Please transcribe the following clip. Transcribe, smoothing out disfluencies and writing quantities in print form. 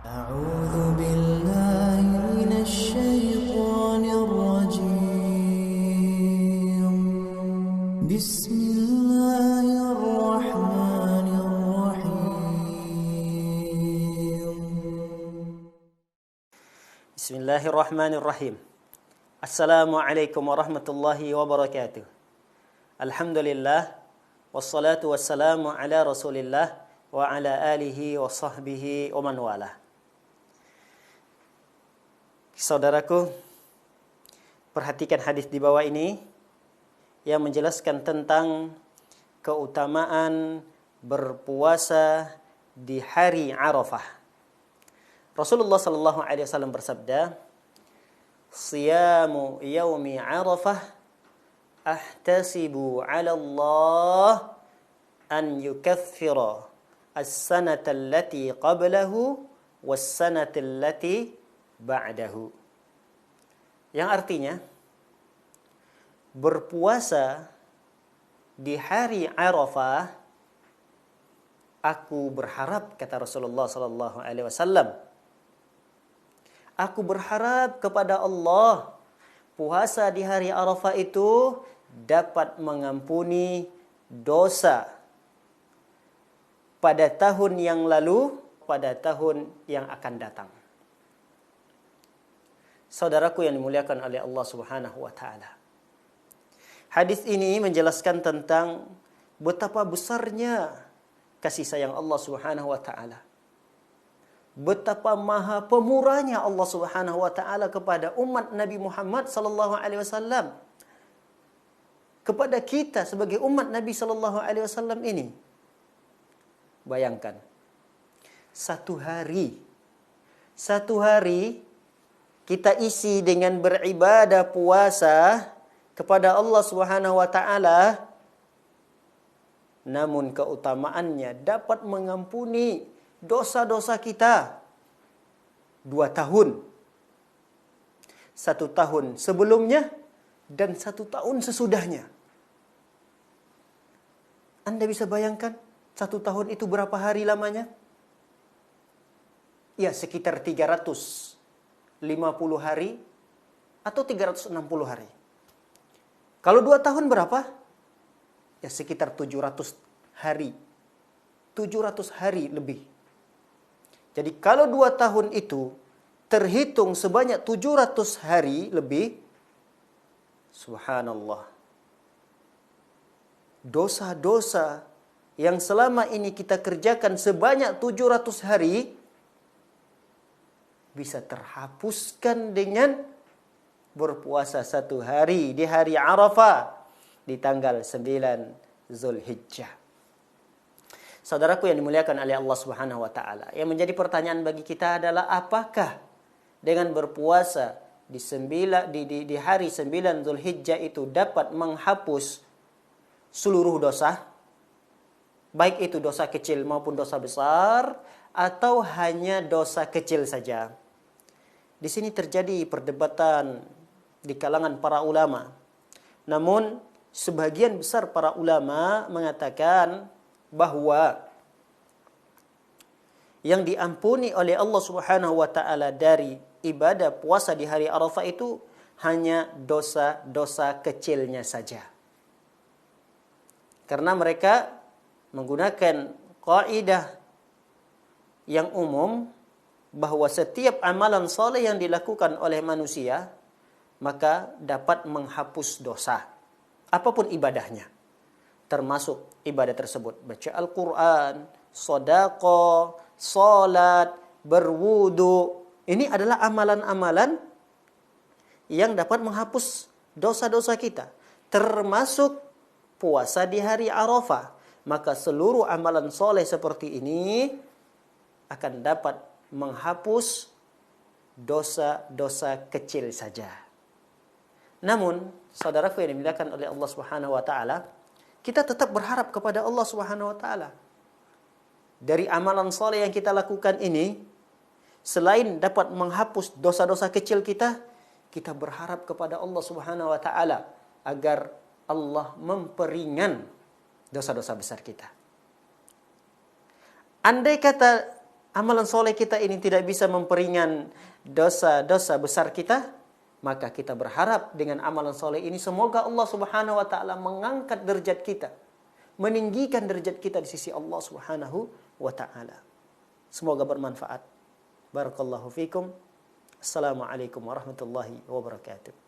أعوذ بالله من الشيطان الرجيم بسم الله الرحمن الرحيم بسم الله الرحمن الرحيم. السلام عليكم ورحمة الله وبركاته. الحمد لله والصلاة والسلام على رسول الله وعلى آله وصحبه ومن والاه. Saudaraku, perhatikan hadis di bawah ini yang menjelaskan tentang keutamaan berpuasa di hari Arafah. Rasulullah sallallahu alaihi wasallam bersabda, "Siyamu yaumi Arafah ahtasibu 'ala Allah an yukaffira as-sanata allati qablahu was-sanata allati ba'dahu." Yang artinya, berpuasa di hari Arafah, aku berharap, kata Rasulullah sallallahu alaihi wasallam, aku berharap kepada Allah, puasa di hari Arafah itu dapat mengampuni dosa pada tahun yang lalu, pada tahun yang akan datang. Saudaraku yang dimuliakan oleh Allah Subhanahu wa taala. Hadis ini menjelaskan tentang betapa besarnya kasih sayang Allah Subhanahu wa taala. Betapa maha pemurahnya Allah Subhanahu wa taala kepada umat Nabi Muhammad sallallahu alaihi wasallam. Kepada kita sebagai umat Nabi sallallahu alaihi wasallam ini. Bayangkan, satu hari kita isi dengan beribadah puasa kepada Allah Subhanahu wa taala, namun keutamaannya dapat mengampuni dosa-dosa kita 2 tahun. 1 tahun sebelumnya dan 1 tahun sesudahnya. Anda bisa bayangkan 1 tahun itu berapa hari lamanya? Ya, sekitar 350 hari atau 360 hari. Kalau 2 tahun berapa? Ya, sekitar 700 hari. 700 hari lebih. Jadi kalau 2 tahun itu terhitung sebanyak 700 hari lebih, subhanallah, dosa-dosa yang selama ini kita kerjakan sebanyak 700 hari bisa terhapuskan dengan berpuasa 1 hari di hari Arafah di tanggal 9 Zulhijjah. Saudaraku yang dimuliakan oleh Allah Subhanahu wa taala, yang menjadi pertanyaan bagi kita adalah, apakah dengan berpuasa di hari 9 Zulhijjah itu dapat menghapus seluruh dosa, baik itu dosa kecil maupun dosa besar, atau hanya dosa kecil saja? Di sini terjadi perdebatan di kalangan para ulama. Namun sebagian besar para ulama mengatakan bahwa yang diampuni oleh Allah Subhanahu wa taala dari ibadah puasa di hari Arafah itu hanya dosa-dosa kecilnya saja. Karena mereka menggunakan kaidah yang umum bahwa setiap amalan soleh yang dilakukan oleh manusia maka dapat menghapus dosa, apapun ibadahnya, termasuk ibadah tersebut baca Al-Quran, sedekah, salat, berwudu. Ini adalah amalan-amalan yang dapat menghapus dosa-dosa kita, termasuk puasa di hari Arafah. Maka seluruh amalan soleh seperti ini akan dapat menghapus dosa-dosa kecil saja. Namun, saudaraku yang dimuliakan oleh Allah Subhanahu wa taala, kita tetap berharap kepada Allah Subhanahu wa taala. Dari amalan soleh yang kita lakukan ini, selain dapat menghapus dosa-dosa kecil kita, kita berharap kepada Allah Subhanahu wa taala agar Allah memperingan dosa-dosa besar kita. Andai kata amalan soleh kita ini tidak bisa memperingan dosa-dosa besar kita, maka kita berharap dengan amalan soleh ini semoga Allah Subhanahu wa taala mengangkat derajat kita, meninggikan derajat kita di sisi Allah Subhanahu wa taala. Semoga bermanfaat. Barakallahu fikum. Assalamualaikum warahmatullahi wabarakatuh.